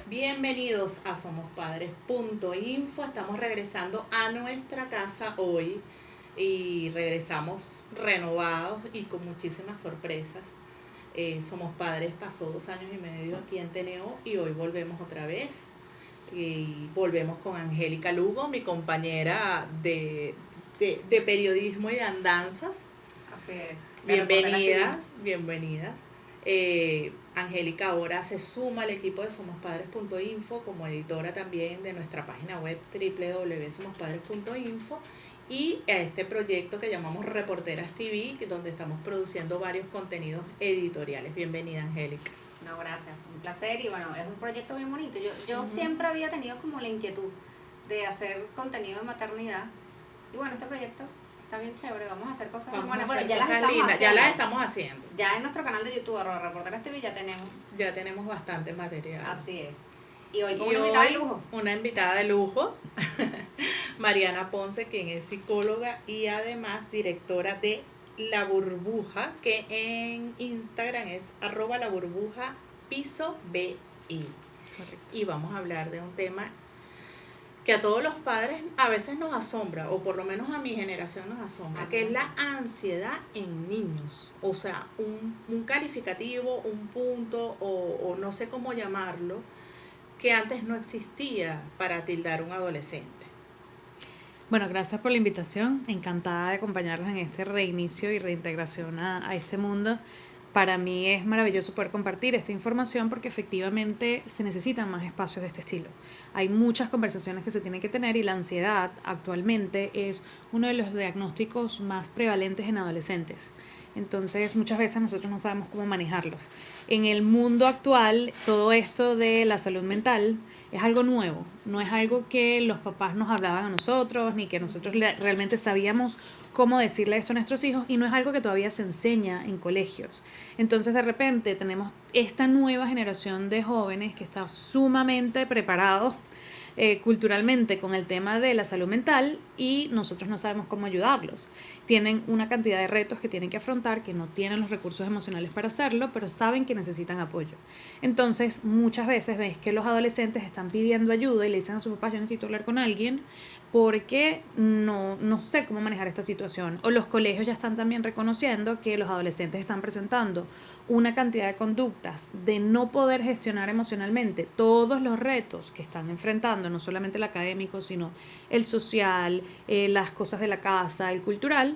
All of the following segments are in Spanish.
Bienvenidos a somospadres.info. Estamos regresando a nuestra casa hoy y regresamos renovados y con muchísimas sorpresas. Somos Padres pasó 2 años y medio aquí en Teneo y hoy volvemos otra vez. Y volvemos con Angélica Lugo, mi compañera de periodismo y de andanzas. Así es. Bienvenidas. Angélica ahora se suma al equipo de somospadres.info como editora también de nuestra página web www.somospadres.info y a este proyecto que llamamos Reporteras TV, donde estamos produciendo varios contenidos editoriales. Bienvenida, Angélica. No, gracias, un placer y bueno, es un proyecto bien bonito. Yo siempre había tenido como la inquietud de hacer contenido de maternidad y bueno, este proyecto está bien chévere, vamos a hacer cosas bien buenas. Bueno, ya las estamos haciendo. Ya en nuestro canal de YouTube, Reporteras TV, ya tenemos bastante material. Así es. Y hoy con una invitada de lujo. Una invitada de lujo, Mariana Ponce, quien es psicóloga y además directora de La Burbuja, que en Instagram es @laburbuja_BI. Correcto. Y vamos a hablar de un tema que a todos los padres a veces nos asombra, o por lo menos a mi generación nos asombra, que es la ansiedad en niños. O sea, un calificativo, un punto, o no sé cómo llamarlo, que antes no existía para tildar un adolescente. Bueno, gracias por la invitación. Encantada de acompañarlos en este reinicio y reintegración a este mundo. Para mí es maravilloso poder compartir esta información porque efectivamente se necesitan más espacios de este estilo. Hay muchas conversaciones que se tienen que tener y la ansiedad actualmente es uno de los diagnósticos más prevalentes en adolescentes. Entonces muchas veces nosotros no sabemos cómo manejarlos. En el mundo actual, todo esto de la salud mental es algo nuevo, no es algo que los papás nos hablaban a nosotros, ni que nosotros realmente sabíamos cómo decirle esto a nuestros hijos, y no es algo que todavía se enseña en colegios. Entonces de repente tenemos esta nueva generación de jóvenes que está sumamente preparados culturalmente con el tema de la salud mental y nosotros no sabemos cómo ayudarlos. Tienen una cantidad de retos que tienen que afrontar, que no tienen los recursos emocionales para hacerlo, pero saben que necesitan apoyo. Entonces, muchas veces ves que los adolescentes están pidiendo ayuda y le dicen a sus papás, yo necesito hablar con alguien porque no sé cómo manejar esta situación. O los colegios ya están también reconociendo que los adolescentes están presentando una cantidad de conductas de no poder gestionar emocionalmente todos los retos que están enfrentando, no solamente el académico, sino el social, las cosas de la casa, el cultural,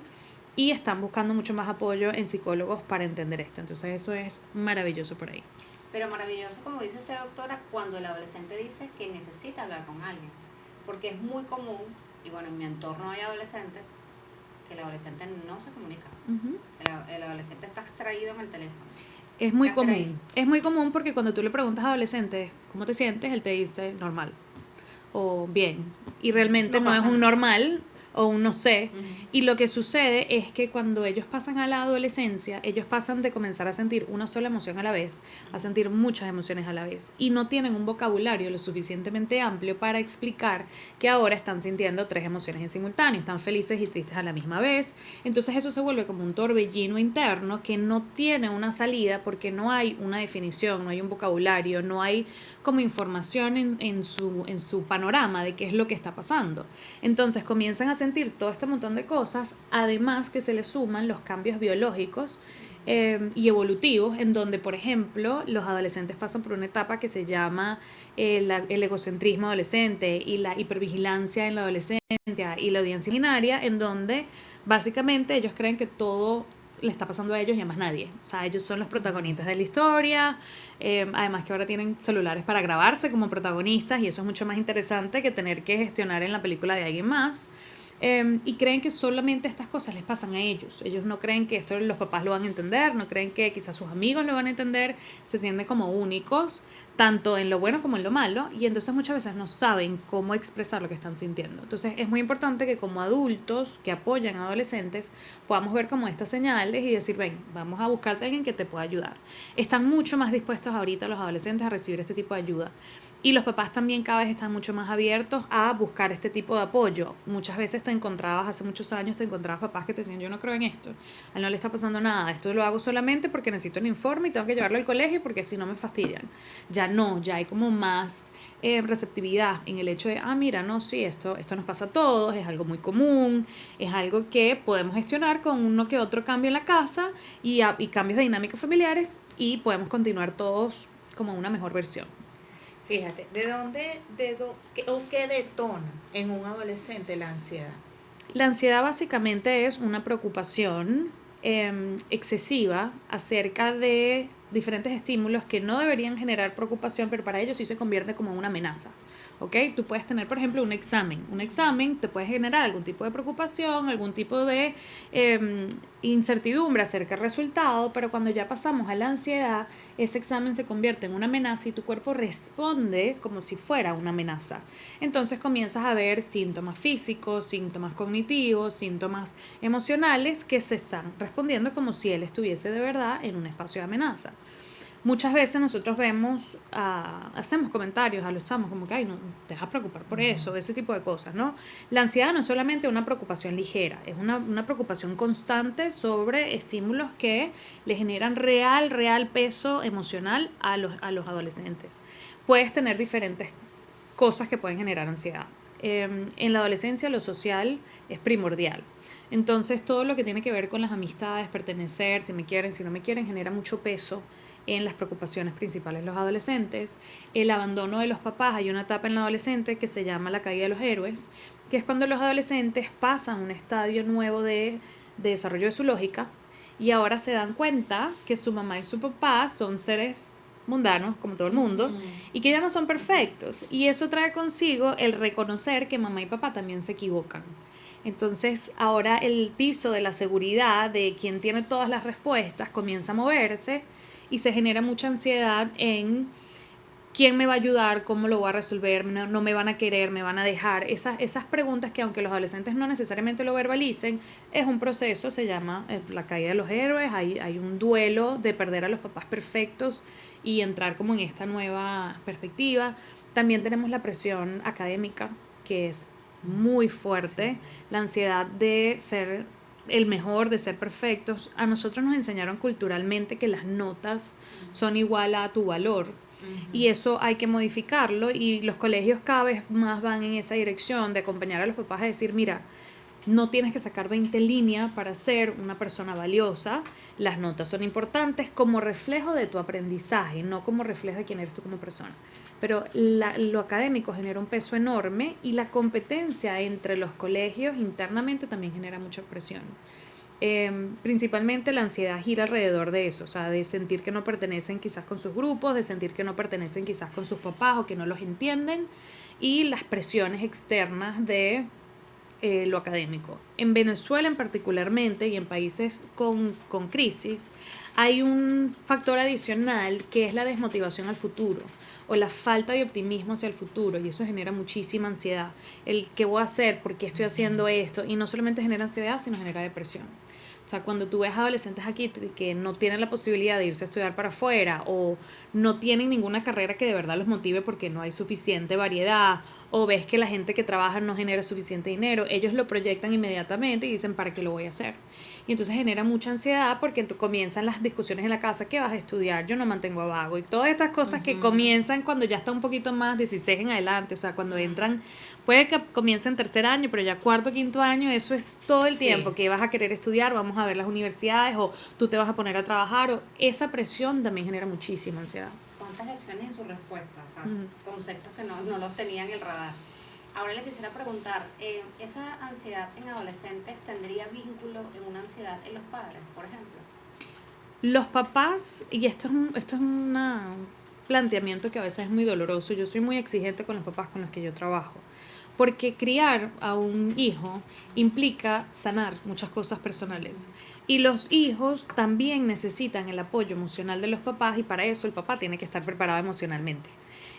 y están buscando mucho más apoyo en psicólogos para entender esto. Entonces eso es maravilloso por ahí. Pero maravilloso, como dice usted, doctora, cuando el adolescente dice que necesita hablar con alguien, porque es muy común, y bueno, en mi entorno hay adolescentes, que el adolescente no se comunica. El adolescente está extraído en el teléfono. Es muy común. Es muy común porque cuando tú le preguntas a adolescentes cómo te sientes, él te dice normal o bien. Y realmente no es un normal o un no sé. Y lo que sucede es que cuando ellos pasan a la adolescencia, ellos pasan de comenzar a sentir una sola emoción a la vez, a sentir muchas emociones a la vez. Y no tienen un vocabulario lo suficientemente amplio para explicar que ahora están sintiendo 3 emociones en simultáneo. Están felices y tristes a la misma vez. Entonces eso se vuelve como un torbellino interno que no tiene una salida porque no hay una definición, no hay un vocabulario, no hay como información en su panorama de qué es lo que está pasando. Entonces comienzan a sentir todo este montón de cosas, además que se le suman los cambios biológicos y evolutivos, en donde, por ejemplo, los adolescentes pasan por una etapa que se llama el egocentrismo adolescente y la hipervigilancia en la adolescencia y la audiencia imaginaria, en donde básicamente ellos creen que todo le está pasando a ellos y a más nadie. O sea, ellos son los protagonistas de la historia, además que ahora tienen celulares para grabarse como protagonistas y eso es mucho más interesante que tener que gestionar en la película de alguien más. Y creen que solamente estas cosas les pasan a ellos. Ellos no creen que esto los papás lo van a entender, no creen que quizás sus amigos lo van a entender, se sienten como únicos, tanto en lo bueno como en lo malo, y entonces muchas veces no saben cómo expresar lo que están sintiendo. Entonces es muy importante que como adultos que apoyan a adolescentes podamos ver como estas señales y decir, ven, vamos a buscarte a alguien que te pueda ayudar. Están mucho más dispuestos ahorita los adolescentes a recibir este tipo de ayuda. Y los papás también cada vez están mucho más abiertos a buscar este tipo de apoyo. Muchas veces hace muchos años te encontrabas papás que te decían, yo no creo en esto, a él no le está pasando nada, esto lo hago solamente porque necesito el informe y tengo que llevarlo al colegio porque si no me fastidian. Ya no, ya hay como más receptividad en el hecho de, mira, no, sí, esto nos pasa a todos, es algo muy común, es algo que podemos gestionar con uno que otro cambio en la casa y cambios de dinámicas familiares y podemos continuar todos como una mejor versión. Fíjate, ¿qué detona en un adolescente la ansiedad? La ansiedad básicamente es una preocupación excesiva acerca de diferentes estímulos que no deberían generar preocupación, pero para ellos sí se convierte como una amenaza. ¿Ok? Tú puedes tener, por ejemplo, un examen. Un examen te puede generar algún tipo de preocupación, algún tipo de incertidumbre acerca del resultado, pero cuando ya pasamos a la ansiedad, ese examen se convierte en una amenaza y tu cuerpo responde como si fuera una amenaza. Entonces comienzas a ver síntomas físicos, síntomas cognitivos, síntomas emocionales que se están respondiendo como si él estuviese de verdad en un espacio de amenaza. Muchas veces nosotros hacemos comentarios a los chamos como que, no te dejas preocupar por eso, ese tipo de cosas, ¿no? La ansiedad no es solamente una preocupación ligera, es una preocupación constante sobre estímulos que le generan real peso emocional a los adolescentes. Puedes tener diferentes cosas que pueden generar ansiedad. En la adolescencia lo social es primordial. Entonces todo lo que tiene que ver con las amistades, pertenecer, si me quieren, si no me quieren, genera mucho peso en las preocupaciones principales de los adolescentes. El abandono de los papás, hay una etapa en la adolescente que se llama la caída de los héroes, que es cuando los adolescentes pasan un estadio nuevo de desarrollo de su lógica y ahora se dan cuenta que su mamá y su papá son seres mundanos, como todo el mundo, y que ya no son perfectos. Y eso trae consigo el reconocer que mamá y papá también se equivocan. Entonces ahora el piso de la seguridad de quien tiene todas las respuestas comienza a moverse y se genera mucha ansiedad en quién me va a ayudar, cómo lo voy a resolver, no me van a querer, me van a dejar. Esas preguntas que aunque los adolescentes no necesariamente lo verbalicen, es un proceso, se llama la caída de los héroes, hay un duelo de perder a los papás perfectos y entrar como en esta nueva perspectiva. También tenemos la presión académica, que es muy fuerte, la ansiedad de ser el mejor, de ser perfectos. A nosotros nos enseñaron culturalmente que las notas son igual a tu valor. Y eso hay que modificarlo y los colegios cada vez más van en esa dirección de acompañar a los papás a decir, mira, no tienes que sacar 20 líneas para ser una persona valiosa. Las notas son importantes como reflejo de tu aprendizaje, no como reflejo de quién eres tú como persona. Pero lo académico genera un peso enorme y la competencia entre los colegios internamente también genera mucha presión. Principalmente la ansiedad gira alrededor de eso, o sea, de sentir que no pertenecen quizás con sus grupos, de sentir que no pertenecen quizás con sus papás o que no los entienden, y las presiones externas de lo académico. En Venezuela en particularmente y en países con crisis hay un factor adicional que es la desmotivación al futuro o la falta de optimismo hacia el futuro, y eso genera muchísima ansiedad. El qué voy a hacer, por qué estoy haciendo esto, y no solamente genera ansiedad sino genera depresión. O sea, cuando tú ves adolescentes aquí que no tienen la posibilidad de irse a estudiar para afuera o no tienen ninguna carrera que de verdad los motive porque no hay suficiente variedad, o ves que la gente que trabaja no genera suficiente dinero, ellos lo proyectan inmediatamente y dicen, ¿para qué lo voy a hacer? Y entonces genera mucha ansiedad porque comienzan las discusiones en la casa, ¿qué vas a estudiar? Yo no mantengo a vago. Y todas estas cosas que comienzan cuando ya está un poquito más 16 en adelante, o sea, cuando entran, puede que comiencen tercer año, pero ya cuarto, quinto año, eso es todo el tiempo que vas a querer estudiar, vamos a ver las universidades, o tú te vas a poner a trabajar, o esa presión también genera muchísima ansiedad. ¿Cuántas lecciones en su respuesta? O sea, conceptos que no los tenía en el radar. Ahora le quisiera preguntar, ¿esa ansiedad en adolescentes tendría vínculo en una ansiedad en los padres, por ejemplo? Los papás, y esto es un planteamiento que a veces es muy doloroso, yo soy muy exigente con los papás con los que yo trabajo, porque criar a un hijo implica sanar muchas cosas personales. Y los hijos también necesitan el apoyo emocional de los papás y para eso el papá tiene que estar preparado emocionalmente.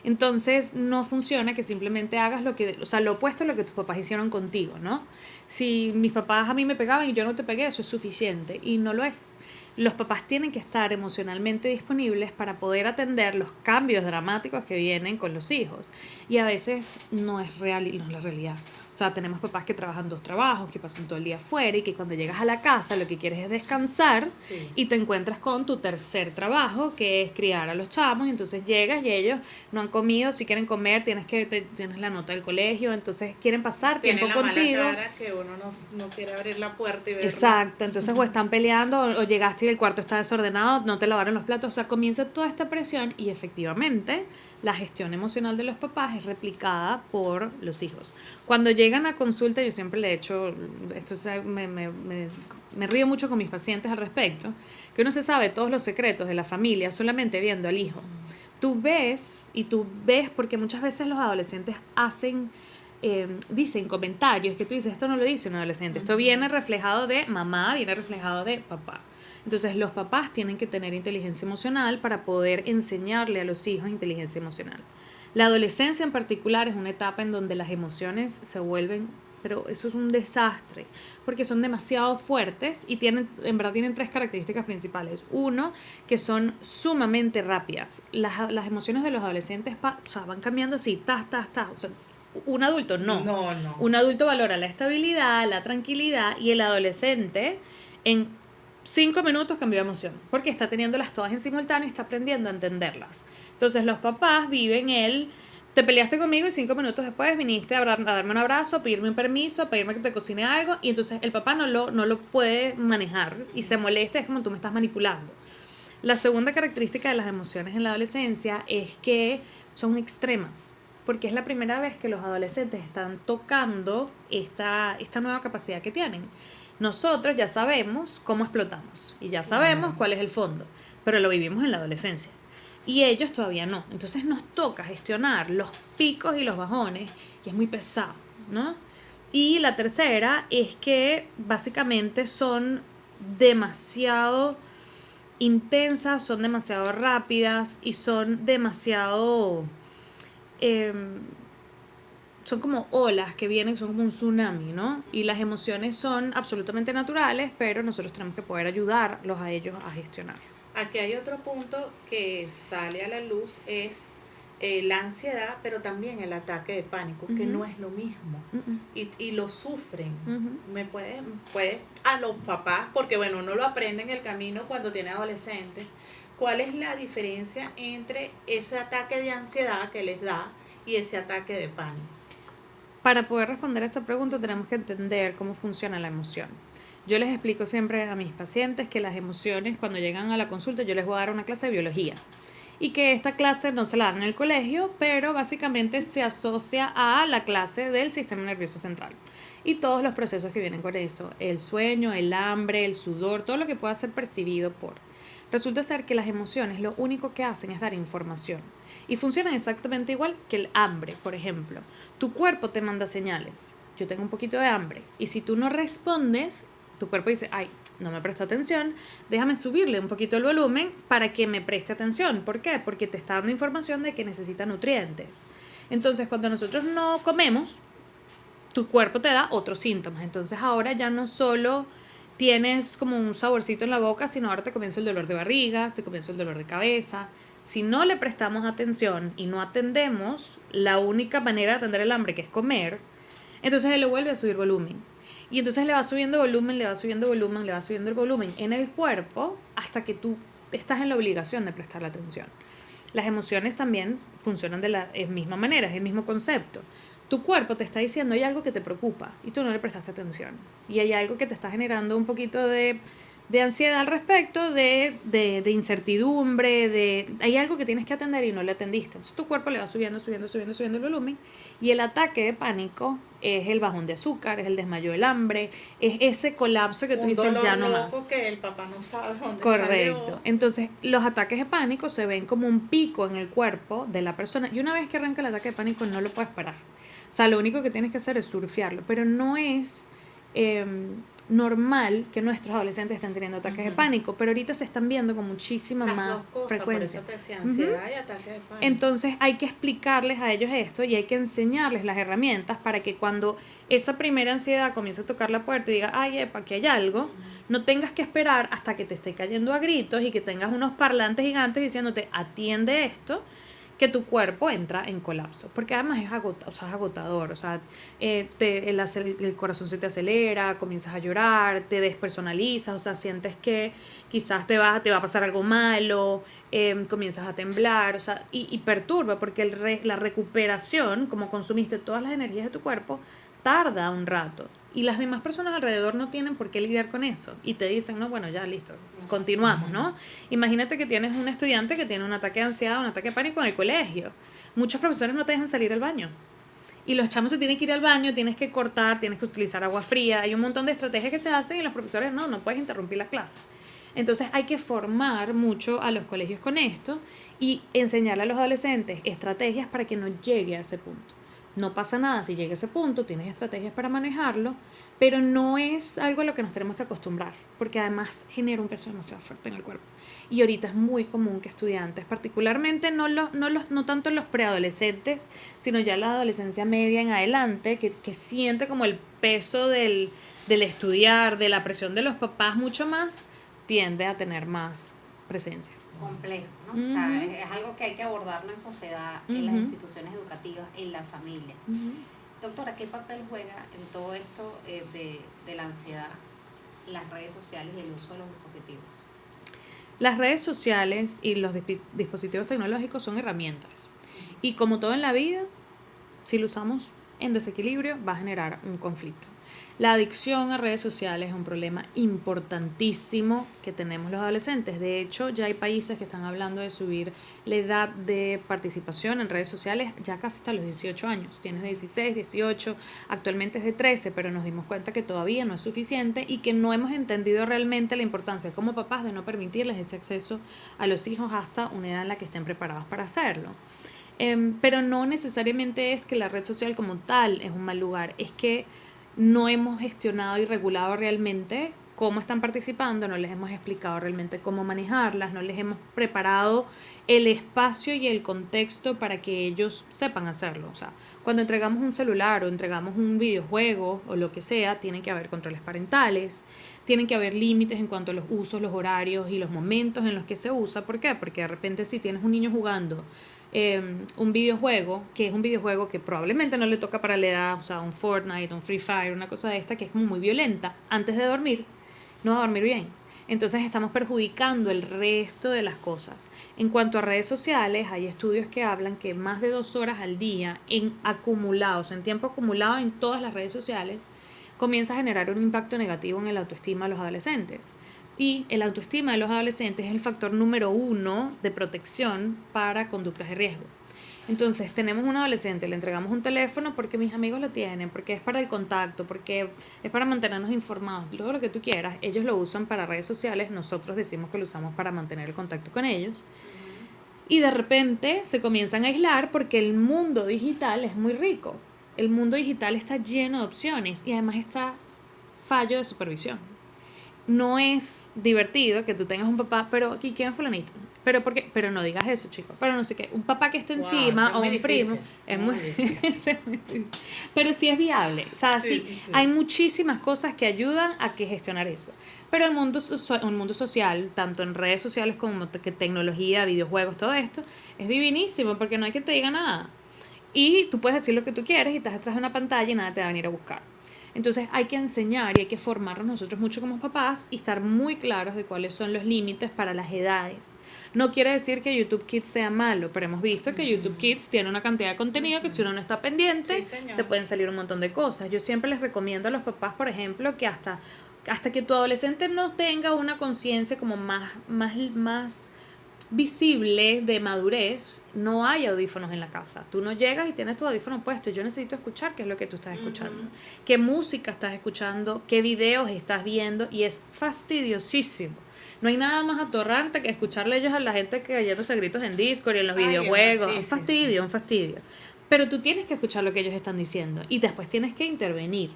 Entonces no funciona que simplemente hagas lo opuesto a lo que tus papás hicieron contigo, ¿no? Si mis papás a mí me pegaban y yo no te pegué, eso es suficiente y no lo es. Los papás tienen que estar emocionalmente disponibles para poder atender los cambios dramáticos que vienen con los hijos. Y a veces no es la realidad. O sea, tenemos papás que trabajan 2 trabajos, que pasan todo el día afuera y que cuando llegas a la casa lo que quieres es descansar y te encuentras con tu tercer trabajo, que es criar a los chamos. Y entonces llegas y ellos no han comido, si quieren comer tienes la nota del colegio, entonces quieren pasar tiempo contigo. Tienen la mala cara que uno no quiere abrir la puerta y verlo. Exacto, entonces o están peleando o llegaste y el cuarto está desordenado, no te lavaron los platos, o sea, comienza toda esta presión y efectivamente la gestión emocional de los papás es replicada por los hijos. Cuando llegan a consulta, yo siempre le he hecho, esto me río mucho con mis pacientes al respecto, que uno se sabe todos los secretos de la familia solamente viendo al hijo. Tú ves porque muchas veces los adolescentes dicen comentarios que tú dices, esto no lo dice un adolescente, esto viene reflejado de mamá, viene reflejado de papá. Entonces los papás tienen que tener inteligencia emocional para poder enseñarle a los hijos inteligencia emocional. La adolescencia en particular es una etapa en donde las emociones se vuelven, pero eso es un desastre, porque son demasiado fuertes y en verdad tienen 3 características principales. Uno, que son sumamente rápidas. Las emociones de los adolescentes van cambiando así, o sea, un adulto no. Un adulto valora la estabilidad, la tranquilidad, y el adolescente en 5 minutos cambió de emoción, porque está teniéndolas todas en simultáneo y está aprendiendo a entenderlas. Entonces los papás viven te peleaste conmigo y 5 minutos después viniste a darme un abrazo, a pedirme un permiso, a pedirme que te cocine algo, y entonces el papá no lo puede manejar y se molesta, es como tú me estás manipulando. La segunda característica de las emociones en la adolescencia es que son extremas, porque es la primera vez que los adolescentes están tocando esta nueva capacidad que tienen. Nosotros ya sabemos cómo explotamos y ya sabemos cuál es el fondo, pero lo vivimos en la adolescencia y ellos todavía no. Entonces nos toca gestionar los picos y los bajones y es muy pesado, ¿no? Y la tercera es que básicamente son demasiado intensas, son demasiado rápidas y son demasiado... son como olas que vienen, son como un tsunami, ¿no? Y las emociones son absolutamente naturales, pero nosotros tenemos que poder ayudarlos a ellos a gestionar. Aquí hay otro punto que sale a la luz, es la ansiedad, pero también el ataque de pánico, que no es lo mismo. Y lo sufren. Me puedes a los papás, porque bueno, uno lo aprende en el camino cuando tiene adolescentes. ¿Cuál es la diferencia entre ese ataque de ansiedad que les da y ese ataque de pánico? Para poder responder a esa pregunta tenemos que entender cómo funciona la emoción. Yo les explico siempre a mis pacientes que las emociones, cuando llegan a la consulta, yo les voy a dar una clase de biología. Y que esta clase no se la dan en el colegio, pero básicamente se asocia a la clase del sistema nervioso central. Y todos los procesos que vienen con eso, el sueño, el hambre, el sudor, todo lo que pueda ser percibido por... Resulta ser que las emociones lo único que hacen es dar información. Y funcionan exactamente igual que el hambre, por ejemplo. Tu cuerpo te manda señales. Yo tengo un poquito de hambre. Y si tú no respondes, tu cuerpo dice, ay, no me presta atención, déjame subirle un poquito el volumen para que me preste atención. ¿Por qué? Porque te está dando información de que necesita nutrientes. Entonces, cuando nosotros no comemos, tu cuerpo te da otros síntomas. Entonces, ahora ya no solo tienes como un saborcito en la boca, sino ahora te comienza el dolor de barriga, te comienza el dolor de cabeza. Si no le prestamos atención y no atendemos la única manera de atender el hambre, que es comer, entonces él le vuelve a subir volumen. Y entonces le va subiendo volumen, le va subiendo volumen, le va subiendo el volumen en el cuerpo hasta que tú estás en la obligación de prestarle atención. Las emociones también funcionan de la misma manera, es el mismo concepto. Tu cuerpo te está diciendo hay algo que te preocupa y tú no le prestaste atención. Y hay algo que te está generando un poquito de ansiedad al respecto, de incertidumbre, hay algo que tienes que atender y no le atendiste. Entonces tu cuerpo le va subiendo el volumen y el ataque de pánico es el bajón de azúcar, es el desmayo del hambre, es ese colapso que tú dices ya no más. Que el papá no sabe dónde Correcto. salió. Entonces, los ataques de pánico se ven como un pico en el cuerpo de la persona y una vez que arranca el ataque de pánico no lo puedes parar. O sea, lo único que tienes que hacer es surfearlo, pero no es normal que nuestros adolescentes estén teniendo ataques de pánico, pero ahorita se están viendo con muchísima Las más dos cosas, frecuencia. Por eso te decía ansiedad y ataques de pánico. Entonces hay que explicarles a ellos esto y hay que enseñarles las herramientas para que cuando esa primera ansiedad comience a tocar la puerta y diga, ay, epa, aquí hay algo, no tengas que esperar hasta que te esté cayendo a gritos y que tengas unos parlantes gigantes diciéndote, atiende esto, que tu cuerpo entra en colapso, porque además es agotador, o sea, el corazón se te acelera, comienzas a llorar, te despersonalizas, o sea, sientes que quizás te va a pasar algo malo, comienzas a temblar, o sea, y perturba, porque la recuperación, como consumiste todas las energías de tu cuerpo, tarda un rato. Y las demás personas alrededor no tienen por qué lidiar con eso. Y te dicen, no, bueno, ya, listo, continuamos, ¿no? Imagínate que tienes un estudiante que tiene un ataque de ansiedad, un ataque de pánico en el colegio. Muchos profesores no te dejan salir al baño. Y los chamos se tienen que ir al baño, tienes que cortar, tienes que utilizar agua fría. Hay un montón de estrategias que se hacen y los profesores no puedes interrumpir la clase. Entonces hay que formar mucho a los colegios con esto y enseñarle a los adolescentes estrategias para que no llegue a ese punto. No pasa nada si llega a ese punto, tienes estrategias para manejarlo, pero no es algo a lo que nos tenemos que acostumbrar, porque además genera un peso demasiado fuerte en el cuerpo. Y ahorita es muy común que estudiantes, particularmente no tanto los preadolescentes, sino ya la adolescencia media en adelante, que siente como el peso del estudiar, de la presión de los papás mucho más, tiende a tener más presencia. Complejo, ¿no? O sea, es algo que hay que abordarlo en sociedad, en las instituciones educativas, en la familia. Doctora, ¿qué papel juega en todo esto de la ansiedad, las redes sociales y el uso de los dispositivos? Las redes sociales y los dispositivos tecnológicos son herramientas. Y como todo en la vida, si lo usamos en desequilibrio, va a generar un conflicto. La adicción a redes sociales es un problema importantísimo que tenemos los adolescentes. De hecho, ya hay países que están hablando de subir la edad de participación en redes sociales ya casi hasta los 18 años. Tienes 16, 18, actualmente es de 13, pero nos dimos cuenta que todavía no es suficiente y que no hemos entendido realmente la importancia como papás de no permitirles ese acceso a los hijos hasta una edad en la que estén preparados para hacerlo. Pero no necesariamente es que la red social como tal es un mal lugar, es que no hemos gestionado y regulado realmente cómo están participando, no les hemos explicado realmente cómo manejarlas, no les hemos preparado el espacio y el contexto para que ellos sepan hacerlo. O sea, cuando entregamos un celular o entregamos un videojuego o lo que sea, tienen que haber controles parentales, tienen que haber límites en cuanto a los usos, los horarios y los momentos en los que se usa. ¿Por qué? Porque de repente si tienes un niño jugando un videojuego, que es un videojuego que probablemente no le toca para la edad, o sea, un Fortnite, un Free Fire, una cosa de esta que es como muy violenta, antes de dormir, no va a dormir bien. Entonces estamos perjudicando el resto de las cosas. En cuanto a redes sociales, hay estudios que hablan que más de 2 horas al día en tiempo acumulado en todas las redes sociales, comienza a generar un impacto negativo en el autoestima de los adolescentes. Y el autoestima de los adolescentes es el factor número 1 de protección para conductas de riesgo. Entonces, tenemos un adolescente, le entregamos un teléfono porque mis amigos lo tienen, porque es para el contacto, porque es para mantenernos informados, todo lo que tú quieras. Ellos lo usan para redes sociales, nosotros decimos que lo usamos para mantener el contacto con ellos. Y de repente se comienzan a aislar porque el mundo digital es muy rico. El mundo digital está lleno de opciones y además está fallo de supervisión. No es divertido que tú tengas un papá, pero ¿y quién es fulanito? ¿Pero por qué? Pero no digas eso, chicos. Pero no sé qué. Un papá que esté encima o un primo. Es muy difícil. Pero sí es viable. O sea, sí. Hay muchísimas cosas que ayudan a que gestionar eso. Pero el mundo social, tanto en redes sociales como que tecnología, videojuegos, todo esto, es divinísimo porque no hay que te diga nada. Y tú puedes decir lo que tú quieres y estás detrás de una pantalla y nada te va a venir a buscar. Entonces hay que enseñar y hay que formarnos nosotros mucho como papás y estar muy claros de cuáles son los límites para las edades. No quiere decir que YouTube Kids sea malo, pero hemos visto que YouTube Kids tiene una cantidad de contenido que si uno no está pendiente, te pueden salir un montón de cosas. Yo siempre les recomiendo a los papás, por ejemplo, que hasta que tu adolescente no tenga una conciencia como más visible de madurez, no hay audífonos en la casa. Tú no llegas y tienes tu audífono puesto. Yo necesito escuchar qué es lo que tú estás escuchando, qué música estás escuchando, qué videos estás viendo, y es fastidiosísimo. No hay nada más atorrante que escucharle ellos a la gente que cayéndose gritos en Discord y en los videojuegos. Sí, un fastidio, un fastidio. Pero tú tienes que escuchar lo que ellos están diciendo y después tienes que intervenir.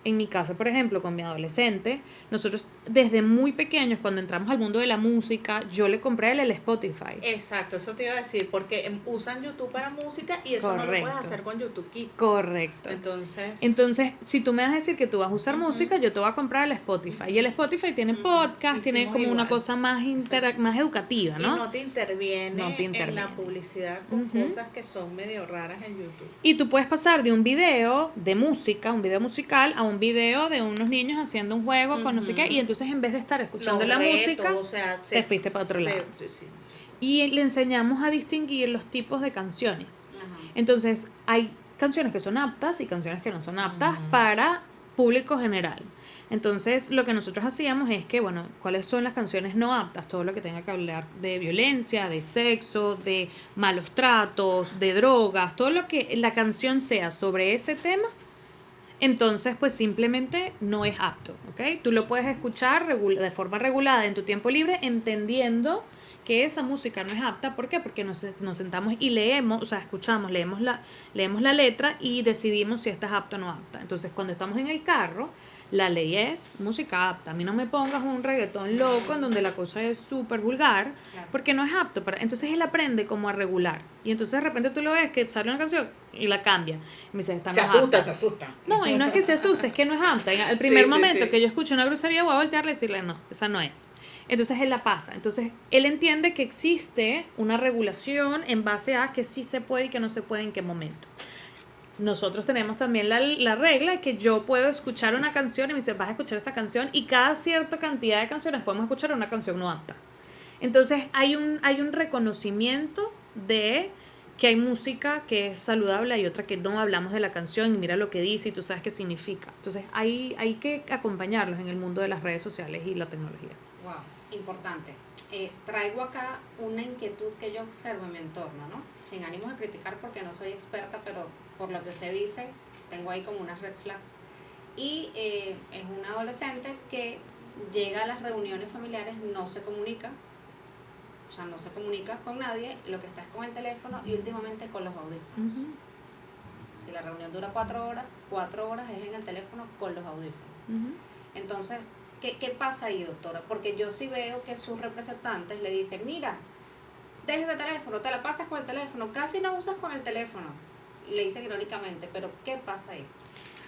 En mi caso, por ejemplo, con mi adolescente, nosotros desde muy pequeños, cuando entramos al mundo de la música, yo le compré el Spotify. Exacto, eso te iba a decir, porque usan YouTube para música y eso no lo puedes hacer con YouTube Kids. Correcto. Entonces, si tú me vas a decir que tú vas a usar música, yo te voy a comprar el Spotify. Y el Spotify tiene podcast, tiene como una cosa más más educativa, ¿no? Y no te interviene en la publicidad con cosas que son medio raras en YouTube. Y tú puedes pasar de un video de música, un video musical, a un video de unos niños haciendo un juego con no sé qué, y entonces en vez de estar escuchando la música, te fuiste para otro lado. Sí. Y le enseñamos a distinguir los tipos de canciones. Entonces, hay canciones que son aptas y canciones que no son aptas para público general. Entonces, lo que nosotros hacíamos es que, bueno, ¿cuáles son las canciones no aptas? Todo lo que tenga que hablar de violencia, de sexo, de malos tratos, de drogas, todo lo que la canción sea sobre ese tema, entonces pues simplemente no es apto, ¿ok? Tú lo puedes escuchar de forma regulada en tu tiempo libre, entendiendo que esa música no es apta. ¿Por qué? Porque nos sentamos y leemos, o sea, escuchamos, leemos la letra y decidimos si esta es apta o no apta. Entonces, cuando estamos en el carro, la ley es música apta. A mí no me pongas un reggaetón loco en donde la cosa es súper vulgar, porque no es apto para. Entonces él aprende como a regular. Y entonces de repente tú lo ves que sale una canción y la cambia. Y me dice, está se asusta. No, y no es que se asuste, es que no es apta. El primer momento que yo escucho una grosería, voy a voltearle y decirle, no, esa no es. Entonces él la pasa. Entonces él entiende que existe una regulación en base a que sí se puede y que no se puede en qué momento. Nosotros tenemos también la regla de que yo puedo escuchar una canción y me dice, vas a escuchar esta canción, y cada cierta cantidad de canciones podemos escuchar una canción no apta. Entonces hay un reconocimiento de que hay música que es saludable, hay otra que no hablamos de la canción y mira lo que dice y tú sabes qué significa. Entonces hay que acompañarlos en el mundo de las redes sociales y la tecnología. Wow, importante. Traigo acá una inquietud que yo observo en mi entorno, ¿no? Sin ánimos de criticar porque no soy experta, pero por lo que usted dice, tengo ahí como unas red flags. Y es una adolescente que llega a las reuniones familiares, no se comunica, o sea, no se comunica con nadie, lo que está es con el teléfono y últimamente con los audífonos. Si la reunión dura 4 horas, 4 horas es en el teléfono con los audífonos. Entonces, ¿qué pasa ahí, doctora? Porque yo sí veo que sus representantes le dicen, mira, deja el teléfono, te la pasas con el teléfono, casi no usas con el teléfono. Le dicen irónicamente, pero ¿qué pasa ahí?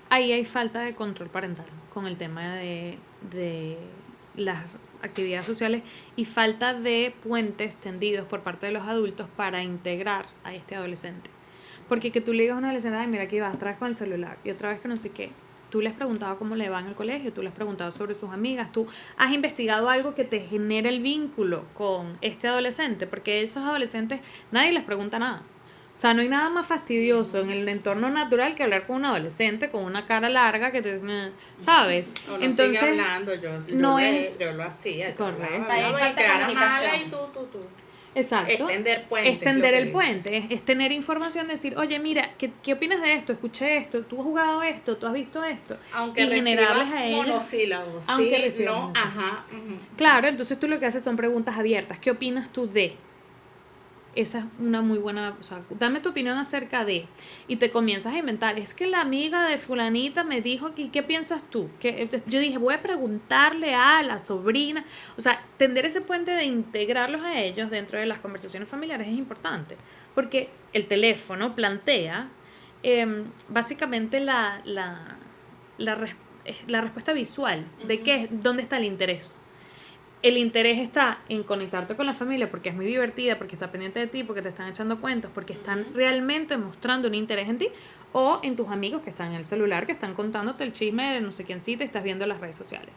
Ahí hay falta de control parental con el tema de las actividades sociales y falta de puentes tendidos por parte de los adultos para integrar a este adolescente. Porque que tú le digas a un adolescente, ay, mira, aquí vas otra vez con el celular y otra vez que no sé qué. Tú le has preguntado cómo le va en el colegio, tú le has preguntado sobre sus amigas, tú has investigado algo que te genere el vínculo con este adolescente, porque esos adolescentes nadie les pregunta nada. O sea, no hay nada más fastidioso en el entorno natural que hablar con un adolescente con una cara larga que te, ¿sabes? O no entonces sigue hablando, yo lo hacía. Correcto. O sea, hay falta de comunicación. Y tú. Exacto. Extender el puente, es tener información, decir, oye, mira, ¿qué opinas de esto? Escuché esto, tú has jugado esto, tú has visto esto. Aunque y generarles a ellos monosílabos, aunque sí, no, ajá. Claro, entonces tú lo que haces son preguntas abiertas. ¿Qué opinas tú de? Esa es una muy buena, o sea, dame tu opinión acerca de, y te comienzas a inventar, es que la amiga de fulanita me dijo que, ¿qué piensas tú? Yo dije, voy a preguntarle a la sobrina, o sea, tender ese puente de integrarlos a ellos dentro de las conversaciones familiares es importante, porque el teléfono plantea básicamente la respuesta visual de dónde está el interés. El interés está en conectarte con la familia porque es muy divertida, porque está pendiente de ti, porque te están echando cuentos, porque están realmente mostrando un interés en ti, o en tus amigos que están en el celular, que están contándote el chisme de no sé quién sí te estás viendo en las redes sociales.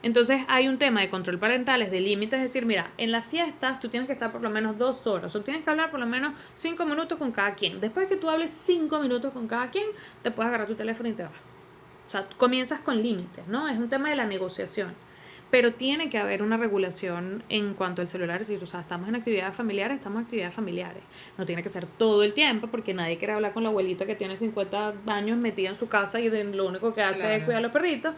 Entonces hay un tema de control parental, de límites, es decir, mira, en las fiestas tú tienes que estar por lo menos 2 horas, o tienes que hablar por lo menos 5 minutos con cada quien. Después de que tú hables 5 minutos con cada quien, te puedes agarrar tu teléfono y te vas. O sea, comienzas con límites, ¿no? Es un tema de la negociación. pero tiene que haber una regulación en cuanto al celular. Si, o sea, estamos en actividades familiares, estamos en actividades familiares. No tiene que ser todo el tiempo, porque nadie quiere hablar con la abuelita que tiene 50 años metida en su casa y lo único que hace es cuidar a los perritos.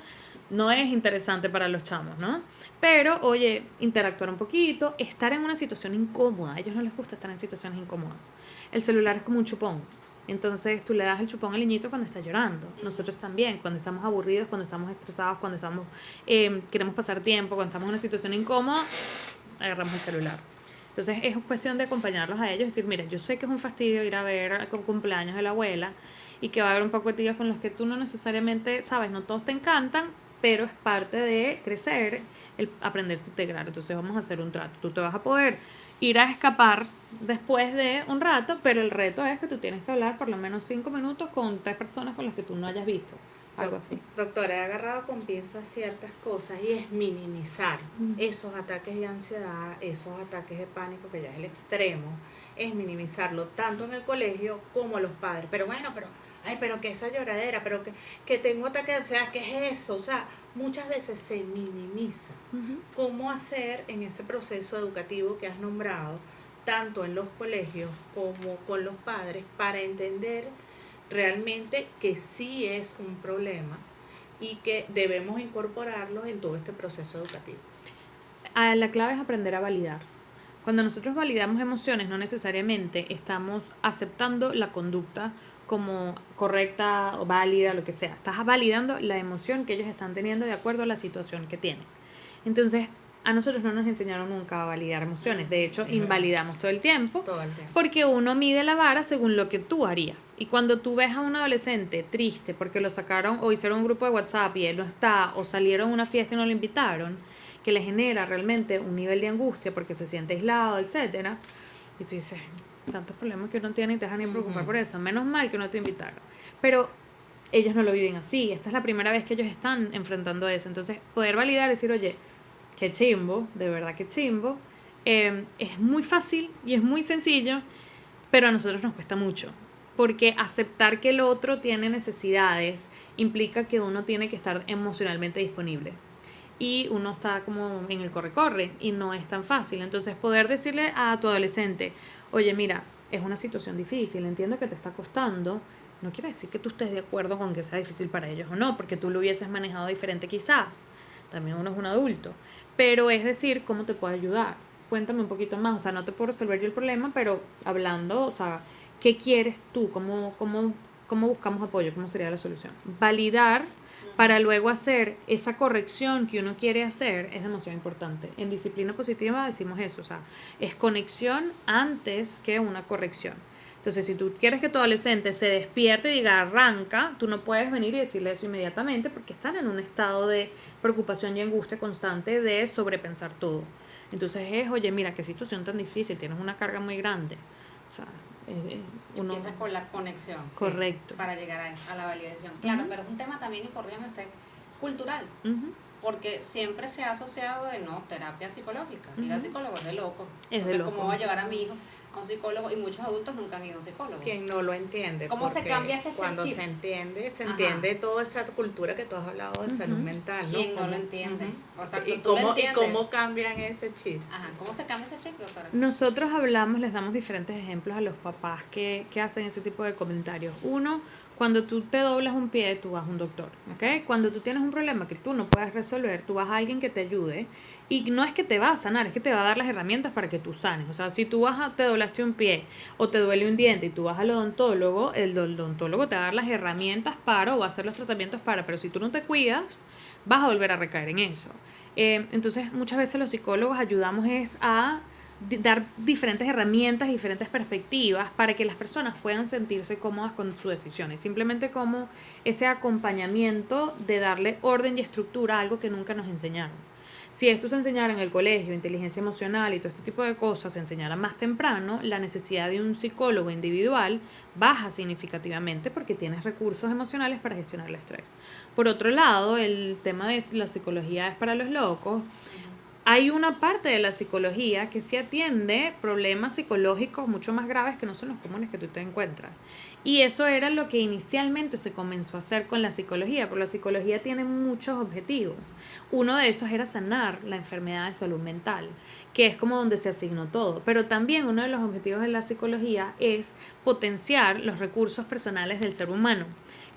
No es interesante para los chamos, ¿no? Pero, oye, interactuar un poquito, estar en una situación incómoda. A ellos no les gusta estar en situaciones incómodas. El celular es como un chupón. Entonces tú le das el chupón al niñito cuando está llorando. Nosotros también, cuando estamos aburridos, cuando estamos estresados, cuando estamos queremos pasar tiempo, cuando estamos en una situación incómoda, agarramos el celular. Entonces es cuestión de acompañarlos a ellos y decir, mira, yo sé que es un fastidio ir a ver el cumpleaños de la abuela y que va a haber un poco de tíos con los que tú no necesariamente sabes, no todos te encantan, pero es parte de crecer, el aprenderse a integrar. Entonces vamos a hacer un trato. Tú te vas a poder ir a escapar después de un rato, pero el reto es que tú tienes que hablar por lo menos 5 minutos con 3 personas con las que tú no hayas visto. Algo así. Doctora, he agarrado con pinzas ciertas cosas y es minimizar esos ataques de ansiedad, esos ataques de pánico, que ya es el extremo, es minimizarlo tanto en el colegio como a los padres. Pero bueno, pero que esa lloradera, pero que tengo ataque de ansiedad, ¿qué es eso? O sea, muchas veces se minimiza. ¿Cómo hacer en ese proceso educativo que has nombrado, tanto en los colegios como con los padres, para entender realmente que sí es un problema y que debemos incorporarlo en todo este proceso educativo? La clave es aprender a validar. Cuando nosotros validamos emociones, no necesariamente estamos aceptando la conducta como correcta o válida, lo que sea. Estás validando la emoción que ellos están teniendo de acuerdo a la situación que tienen. Entonces, a nosotros no nos enseñaron nunca a validar emociones. De hecho, invalidamos todo el tiempo. Porque uno mide la vara según lo que tú harías. Y cuando tú ves a un adolescente triste porque lo sacaron o hicieron un grupo de WhatsApp y él no está, o salieron a una fiesta y no lo invitaron, que le genera realmente un nivel de angustia porque se siente aislado, etcétera, y tú dices, tantos problemas que uno tiene y te dejan ni preocupar por eso. Menos mal que no te invitaron. Pero ellos no lo viven así. Esta es la primera vez que ellos están enfrentando eso. Entonces, poder validar, decir, oye, qué chimbo, de verdad qué chimbo, es muy fácil y es muy sencillo, pero a nosotros nos cuesta mucho. Porque aceptar que el otro tiene necesidades implica que uno tiene que estar emocionalmente disponible. Y uno está como en el corre-corre y no es tan fácil. Entonces poder decirle a tu adolescente, oye, mira, es una situación difícil, entiendo que te está costando, no quiere decir que tú estés de acuerdo con que sea difícil para ellos o no, porque tú lo hubieses manejado diferente quizás, también uno es un adulto, pero es decir, ¿cómo te puedo ayudar? Cuéntame un poquito más, o sea, no te puedo resolver yo el problema, pero hablando, o sea, ¿qué quieres tú? ¿Cómo buscamos apoyo? ¿Cómo sería la solución? Validar para luego hacer esa corrección que uno quiere hacer es demasiado importante. En disciplina positiva decimos eso, o sea, es conexión antes que una corrección. Entonces, si tú quieres que tu adolescente se despierte y diga arranca, tú no puedes venir y decirle eso inmediatamente porque están en un estado de preocupación y angustia constante de sobrepensar todo. Entonces es, oye, mira, qué situación tan difícil, tienes una carga muy grande. O sea, uno... Empieza con la conexión. Correcto. Sí, para llegar a eso, a la validación. Claro, pero es un tema también, y corrígame usted, cultural. Porque siempre se ha asociado de no, terapia psicológica. Ir al psicólogo es de loco. Entonces, ¿cómo voy a llevar a mi hijo a un psicólogo? Y muchos adultos nunca han ido a un psicólogo. Quien no lo entiende. ¿Cómo se cambia ese chip? Cuando se entiende toda esa cultura que tú has hablado de salud mental, ¿no? ¿Quién no lo entiende? O sea, ¿Y cómo cambian ese chip? ¿Cómo se cambia ese chip, doctora? Nosotros hablamos, les damos diferentes ejemplos a los papás que hacen ese tipo de comentarios. Uno, cuando tú te doblas un pie, tú vas a un doctor, ¿ok? Cuando tú tienes un problema que tú no puedes resolver, tú vas a alguien que te ayude y no es que te va a sanar, es que te va a dar las herramientas para que tú sanes. O sea, si tú te doblaste un pie o te duele un diente y tú vas al odontólogo, el odontólogo te va a dar las herramientas para o va a hacer los tratamientos para, pero si tú no te cuidas, vas a volver a recaer en eso. Entonces, muchas veces los psicólogos ayudamos es a dar diferentes herramientas, diferentes perspectivas para que las personas puedan sentirse cómodas con sus decisiones. Simplemente como ese acompañamiento de darle orden y estructura a algo que nunca nos enseñaron. Si esto se enseñara en el colegio, inteligencia emocional y todo este tipo de cosas se enseñara más temprano, la necesidad de un psicólogo individual baja significativamente porque tienes recursos emocionales para gestionar el estrés. Por otro lado, el tema de la psicología es para los locos. hay una parte de la psicología que sí atiende problemas psicológicos mucho más graves que no son los comunes que tú te encuentras. Y eso era lo que inicialmente se comenzó a hacer con la psicología, porque la psicología tiene muchos objetivos. Uno de esos era sanar la enfermedad de salud mental, que es como donde se asignó todo. Pero también uno de los objetivos de la psicología es potenciar los recursos personales del ser humano.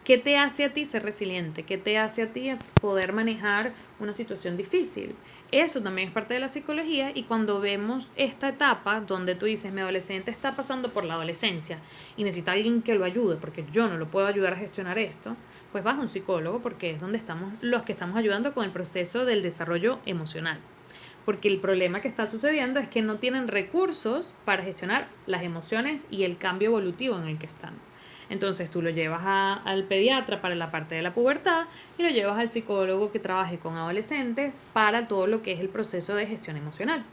¿Qué te hace a ti ser resiliente? ¿Qué te hace a ti poder manejar una situación difícil? Eso también es parte de la psicología, y cuando vemos esta etapa donde tú dices, mi adolescente está pasando por la adolescencia y necesita alguien que lo ayude porque yo no lo puedo ayudar a gestionar esto, pues vas a un psicólogo, porque es donde estamos los que estamos ayudando con el proceso del desarrollo emocional. Porque el problema que está sucediendo es que no tienen recursos para gestionar las emociones y el cambio evolutivo en el que están. Entonces tú lo llevas al pediatra para la parte de la pubertad y lo llevas al psicólogo que trabaje con adolescentes para todo lo que es el proceso de gestión emocional.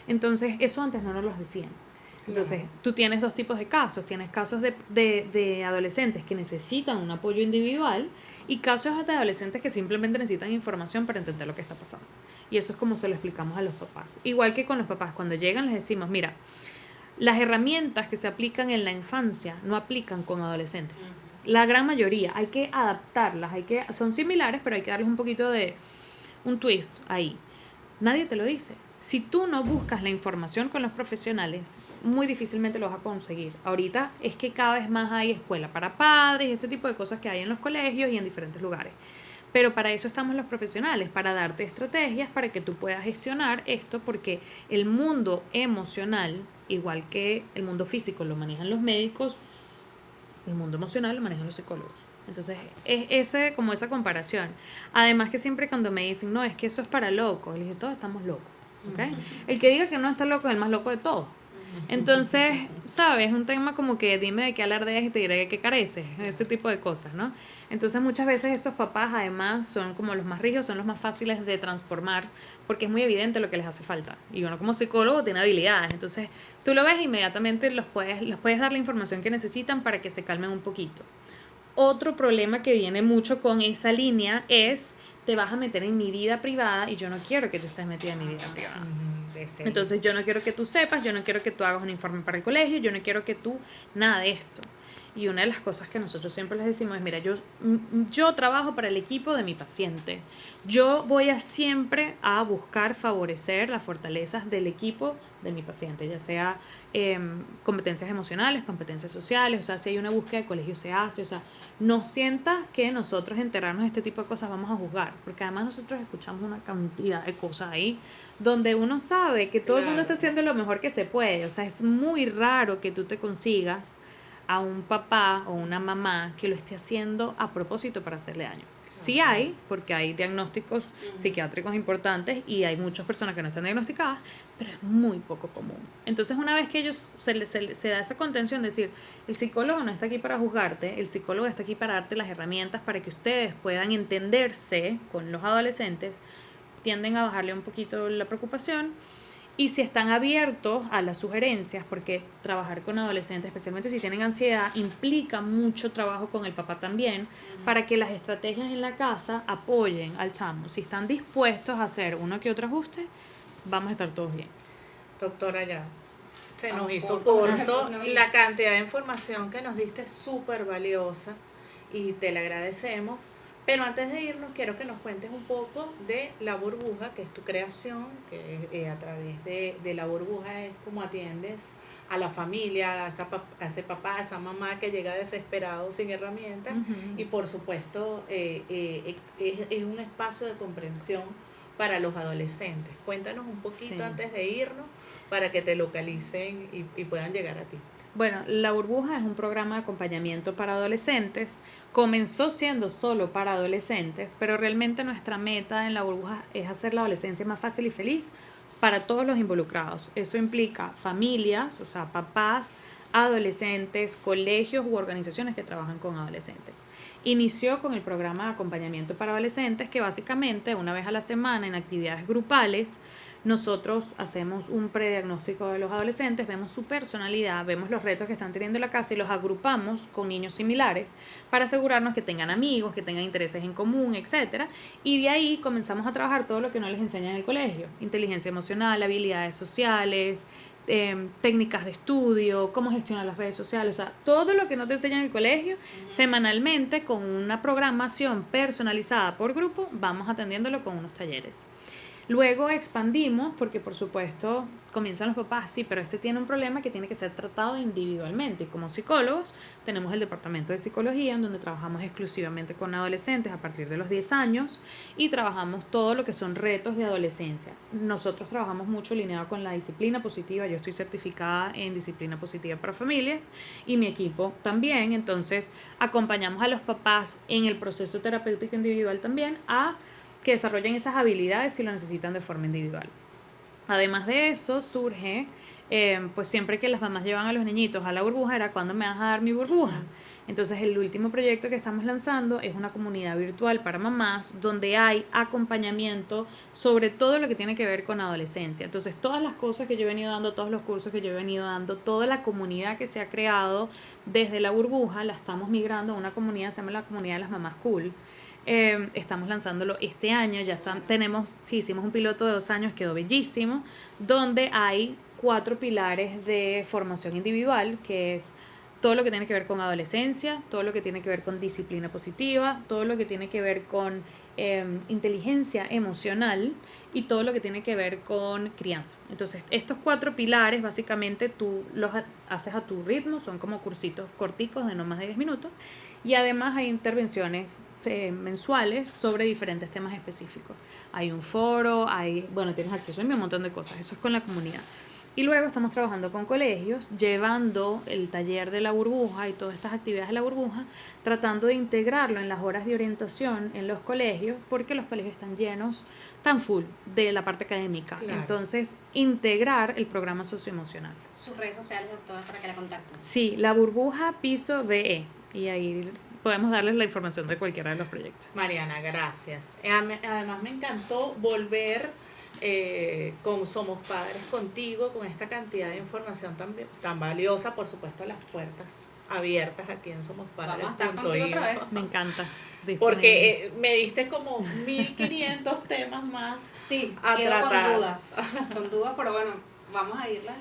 Entonces eso antes no nos lo decían. Entonces tú tienes dos tipos de casos. Tienes casos de adolescentes que necesitan un apoyo individual y casos de adolescentes que simplemente necesitan información para entender lo que está pasando. Y eso es como se lo explicamos a los papás. Igual que con los papás, cuando llegan les decimos, mira, las herramientas que se aplican en la infancia no aplican con adolescentes. La gran mayoría hay que adaptarlas, son similares, pero hay que darles un poquito de un twist ahí. Nadie te lo dice. Si tú no buscas la información con los profesionales, muy difícilmente lo vas a conseguir. Ahorita es que cada vez más hay escuela para padres, este tipo de cosas que hay en los colegios y en diferentes lugares. Pero para eso estamos los profesionales, para darte estrategias para que tú puedas gestionar esto, porque el mundo emocional, igual que el mundo físico lo manejan los médicos, el mundo emocional lo manejan los psicólogos. Entonces, es como esa comparación. Además que siempre cuando me dicen, no, es que eso es para locos, les digo, todos estamos locos. ¿Okay? El que diga que no está loco es el más loco de todos. Entonces, ¿sabes? Es un tema como que dime de qué alardeas y te diré de qué careces, ese tipo de cosas, ¿no? Entonces muchas veces esos papás además son como los más rígidos, son los más fáciles de transformar, porque es muy evidente lo que les hace falta. Y uno como psicólogo tiene habilidades, entonces tú lo ves e inmediatamente los puedes dar la información que necesitan para que se calmen un poquito. Otro problema que viene mucho con esa línea es, te vas a meter en mi vida privada y yo no quiero que tú estés metida en mi vida privada. Entonces yo no quiero que tú sepas, yo no quiero que tú hagas un informe para el colegio, yo no quiero que tú nada de esto. Y una de las cosas que nosotros siempre les decimos es, mira, yo trabajo para el equipo de mi paciente. Yo voy siempre a buscar favorecer las fortalezas del equipo de mi paciente, ya sea competencias emocionales, competencias sociales, o sea, si hay una búsqueda de colegio se hace, o sea, no sientas que nosotros enterarnos de este tipo de cosas vamos a juzgar, porque además nosotros escuchamos una cantidad de cosas ahí donde uno sabe que todo el mundo está haciendo lo mejor que se puede, o sea, es muy raro que tú te consigas a un papá o una mamá que lo esté haciendo a propósito para hacerle daño. Sí hay, porque hay diagnósticos psiquiátricos importantes y hay muchas personas que no están diagnosticadas, pero es muy poco común. Entonces, una vez que ellos se da esa contención, de decir, el psicólogo no está aquí para juzgarte, el psicólogo está aquí para darte las herramientas para que ustedes puedan entenderse con los adolescentes, tienden a bajarle un poquito la preocupación. Y si están abiertos a las sugerencias, porque trabajar con adolescentes, especialmente si tienen ansiedad, implica mucho trabajo con el papá también, para que las estrategias en la casa apoyen al chamo. Si están dispuestos a hacer uno que otro ajuste, vamos a estar todos bien. Doctora, ya se nos hizo corto. La cantidad de información que nos diste es súper valiosa y te la agradecemos. Pero antes de irnos, quiero que nos cuentes un poco de La Burbuja, que es tu creación, que a través de La Burbuja es como atiendes a la familia, a ese papá, a esa mamá que llega desesperado, sin herramientas, y por supuesto es un espacio de comprensión para los adolescentes. Cuéntanos un poquito antes de irnos para que te localicen y puedan llegar a ti. Bueno, La Burbuja es un programa de acompañamiento para adolescentes. Comenzó siendo solo para adolescentes, pero realmente nuestra meta en La Burbuja es hacer la adolescencia más fácil y feliz para todos los involucrados. Eso implica familias, o sea, papás, adolescentes, colegios u organizaciones que trabajan con adolescentes. Inició con el programa de acompañamiento para adolescentes, que básicamente una vez a la semana en actividades grupales nosotros hacemos un prediagnóstico de los adolescentes, vemos su personalidad, vemos los retos que están teniendo en la casa y los agrupamos con niños similares para asegurarnos que tengan amigos, que tengan intereses en común, etcétera. Y de ahí comenzamos a trabajar todo lo que no les enseñan en el colegio: inteligencia emocional, habilidades sociales, técnicas de estudio, cómo gestionar las redes sociales, o sea, todo lo que no te enseñan en el colegio, semanalmente con una programación personalizada por grupo, vamos atendiéndolo con unos talleres. Luego expandimos porque, por supuesto, comienzan los papás, sí, pero este tiene un problema que tiene que ser tratado individualmente. Y como psicólogos tenemos el departamento de psicología, en donde trabajamos exclusivamente con adolescentes a partir de los 10 años y trabajamos todo lo que son retos de adolescencia. Nosotros trabajamos mucho alineado con la disciplina positiva. Yo estoy certificada en disciplina positiva para familias y mi equipo también. Entonces acompañamos a los papás en el proceso terapéutico individual también a que desarrollen esas habilidades si lo necesitan de forma individual. Además de eso, surge, pues siempre que las mamás llevan a los niñitos a la burbuja, era cuando me vas a dar mi burbuja. Entonces el último proyecto que estamos lanzando es una comunidad virtual para mamás donde hay acompañamiento sobre todo lo que tiene que ver con adolescencia. Entonces todas las cosas que yo he venido dando, todos los cursos que yo he venido dando, toda la comunidad que se ha creado desde la burbuja, la estamos migrando a una comunidad, se llama la comunidad de las mamás cool. Estamos lanzándolo este año, hicimos un piloto de 2 años, quedó bellísimo, donde hay 4 pilares de formación individual, que es todo lo que tiene que ver con adolescencia, todo lo que tiene que ver con disciplina positiva, todo lo que tiene que ver con inteligencia emocional y todo lo que tiene que ver con crianza. Entonces, estos 4 pilares básicamente tú los haces a tu ritmo, son como cursitos corticos de no más de 10 minutos y además hay intervenciones mensuales sobre diferentes temas específicos. Hay un foro, tienes acceso a un montón de cosas, eso es con la comunidad. Y luego estamos trabajando con colegios, llevando el taller de la burbuja y todas estas actividades de la burbuja, tratando de integrarlo en las horas de orientación en los colegios, porque los colegios están llenos, tan full de la parte académica. Claro. Entonces, integrar el programa socioemocional. Sus redes sociales, doctora, para que la contacten. Sí, la burbuja piso BE, y ahí podemos darles la información de cualquiera de los proyectos. Mariana, gracias. Además me encantó volver con Somos Padres contigo, con esta cantidad de información tan valiosa, por supuesto las puertas abiertas aquí en Somos Padres. Vamos a estar contigo otra vez. Me encanta. Porque me diste como 1500 temas más. Sí, a tratar. Con dudas, pero bueno, vamos a irlas.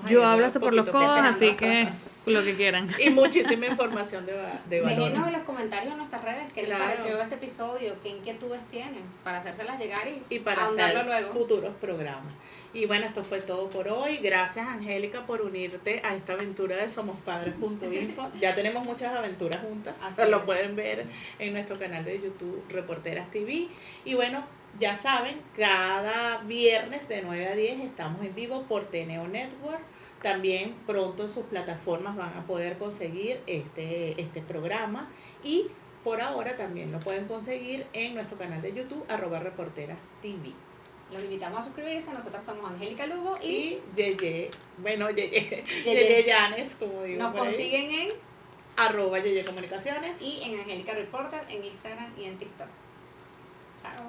Yo hablo hasta por los codos, así que lo que quieran. Y muchísima información de valor. Déjenos en los comentarios en nuestras redes qué les pareció este episodio, qué inquietudes tienen, para hacérselas llegar y para hacer luego futuros programas. Y bueno, esto fue todo por hoy. Gracias, Angélica, por unirte a esta aventura de somospadres.info. Ya tenemos muchas aventuras juntas. Lo pueden ver en nuestro canal de YouTube, Reporteras TV. Y bueno, ya saben, cada viernes de 9 a 10 estamos en vivo por Teneo Network. También pronto en sus plataformas van a poder conseguir este programa. Y por ahora también lo pueden conseguir en nuestro canal de YouTube, @reporteras.tv. Los invitamos a suscribirse. Nosotros somos Angélica Lugo y Yeye Llanes, como digo. Nos consiguen en @Yeye Comunicaciones y en Angélica Reporter en Instagram y en TikTok. Chao.